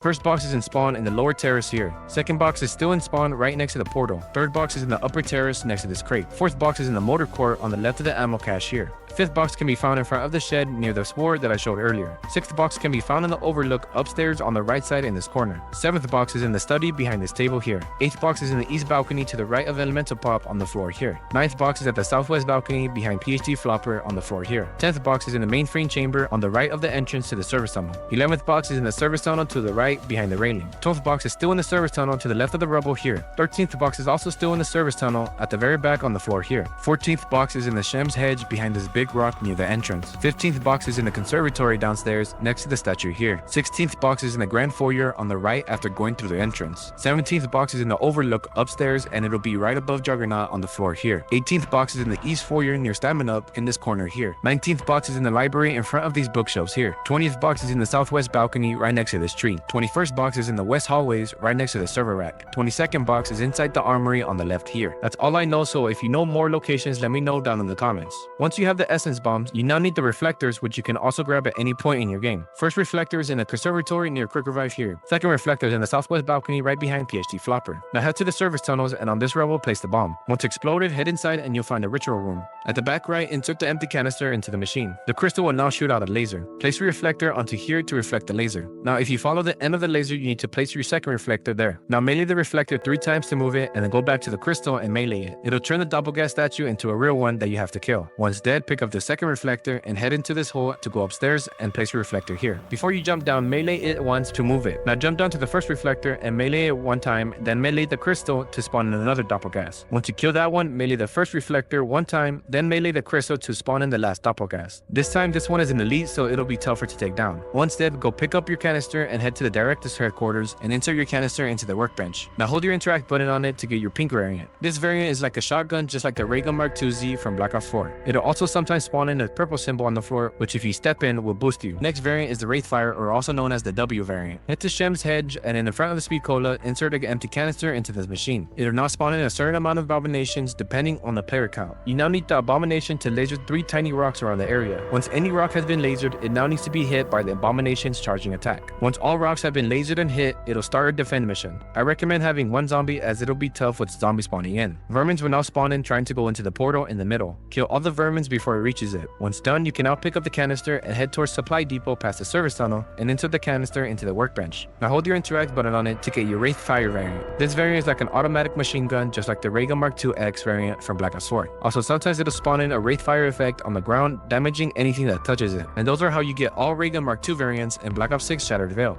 First box is in spawn in the lower terrace here. Second box is still in spawn right next to the portal. Third box is in the upper terrace next to this crate. Fourth box is in the motor court on the left of the ammo cache here. Fifth box can be found in front of the shed near the sword that I showed earlier. Sixth box can be found in the overlook upstairs on the right side in this corner. Seventh box is in the study behind this table here. Eighth box is in the east balcony to the right of elemental pop on the floor here. Ninth box is at the southwest balcony behind Pt.2 flopper on the floor here. 10th box is in the mainframe chamber on the right of the entrance to the service tunnel. 11th box is in the service tunnel to the right behind the railing. 12th box is still in the service tunnel to the left of the rubble here. 13th box is also still in the service tunnel at the very back on the floor here. 14th box is in the Shem's hedge behind this big rock near the entrance. 15th box is in the conservatory downstairs next to the statue here. 16th box is in the grand foyer on the right after going through the entrance. 17th box is in the overlook upstairs and it'll be right above Juggernaut on the floor here. 18th box is in the east foyer near Stamina Up in this corner here. 19th box is in the library in front of these bookshelves here. 20th box is in the southwest balcony right next to this tree. 21st box is in the west hallways right next to the server rack. 22nd box is inside the armory on the left here. That's all I know, so if you know more locations, let me know down in the comments. Once you have the essence bombs, you now need the reflectors, which you can also grab at any point in your game. First reflector is in the conservatory near Quick Revive here. Second reflector is in the southwest balcony right behind PhD flopper. Now head to the service tunnels and on this rubble place the bomb. Once exploded, head inside and you'll find a ritual room. At the back right, insert the empty canister into the machine. The crystal will now shoot out a laser. Place your reflector onto here to reflect the laser. Now if you follow the end of the laser, you need to place your second reflector there. Now melee the reflector 3 times to move it and then go back to the crystal and melee it. It'll turn the doppelganger statue into a real one that you have to kill. Once dead, pick up the second reflector and head into this hole to go upstairs and place your reflector here. Before you jump down, melee it once to move it. Now jump down to the first reflector and melee it 1 time, then melee the crystal to spawn in another doppelganger. Once you kill that one, melee the first reflector 1 time, then melee the crystal to spawn in the last doppelganger. This time this one is an elite, so it'll be tougher to take down. Once dead, go pick up your canister and head to the director's headquarters and insert your canister into the workbench. Now hold your interact button on it to get your pink variant. This variant is like a shotgun, just like the Raygun Mark 2Z from Black Ops 4. It'll also sometimes spawn in a purple symbol on the floor, which if you step in will boost you. Next variant is the Wraithfire, or also known as the W variant. Head to Shem's hedge and in the front of the speed cola, insert an empty canister into this machine. It'll now spawn in a certain amount of abominations depending on the player count. You now need the abomination to laser 3 tiny rocks around the area. Once any rock has been lasered, it now needs to be hit by the abomination's charging attack. Once all rocks have been lasered and hit, it'll start a defend mission. I recommend having 1 zombie as it'll be tough with zombies spawning in. Vermins will now spawn in trying to go into the portal in the middle. Kill all the vermins before it reaches it. Once done, you can now pick up the canister and head towards supply depot past the service tunnel and insert the canister into the workbench. Now hold your interact button on it to get your Wraithfire variant. This variant is like an automatic machine gun, just like the Raygun Mark 2X variant from Black Ops 4. Also, sometimes it'll spawn in a Wraithfire effect on the ground, damaging anything that touches it. And those are how you get all Raygun Mark 2 variants in Black Ops 6 Shattered Veil.